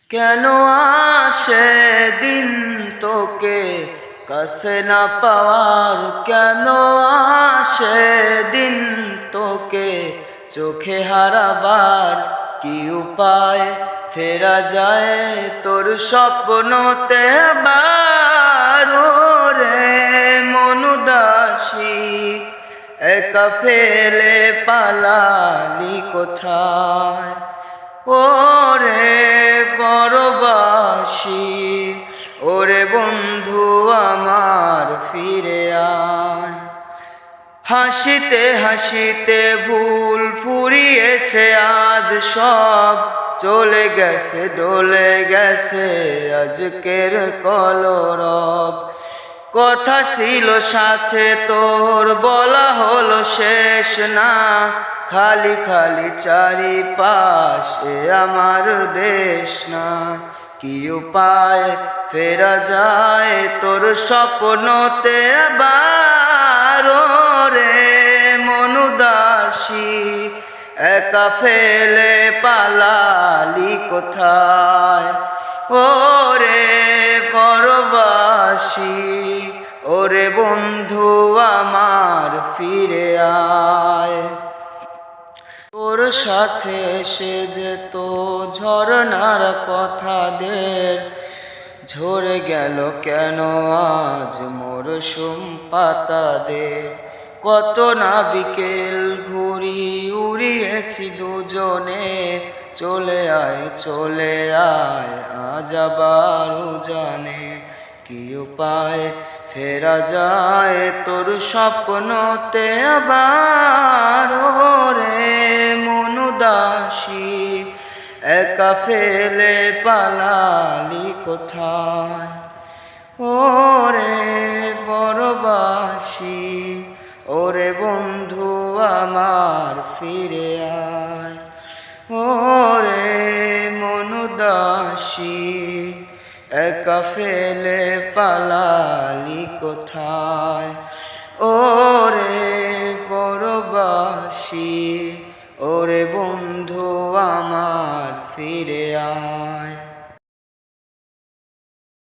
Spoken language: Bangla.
কেন আসে দিন তোকে কাছে না পাওয়ার, কেন আসে দিন তোকে চোখে হারাবার। কি উপায় ফেরা যায় তোর স্বপ্নতে আবার? রে মন উদাসী একা ফেলে পালালি কোথায়? ওরে পরবাসী, ওরে বন্ধু আমার ফিরে আয়। হাসিতে হাসিতে ভুল ফুরিয়েছে আজ সব, চলে গেছে ডলে গেছে আজকের কলরব। কথা ছিল সাথে তোর বলা হলো শেষ না, খালি খালি চারিপাশে আমার দেশ না। কি উপায় ফেরা যায় তোর স্বপ্নতে আবার? রে মন উদাসী একা ফেলে পালালি কোথায়? ওরে পরবাসী, ওরে বন্ধু আমার ফিরে আয়। তোর সাথে এসে যেত ঝরনার কথাদের, ঝরে গেল কেন আজ মরশুম পাতাদের। কত না বিকেল ঘুরি উড়িয়েছি দুজনে, চলে আয় আজ আবার জানে। কি উপায় ফেরা যায় তোর স্বপ্নতে আবার? রে মন উদাসী একা ফেলে পালালি কোথায়? ওরে পরবাসী, ওরে বন্ধু আমার ফিরে আয়। ওরে মন উদাসী একা ফেলে পালালি কোথায়? ওরে পরবাসী, ওরে বন্ধু আমার ফিরে আয়।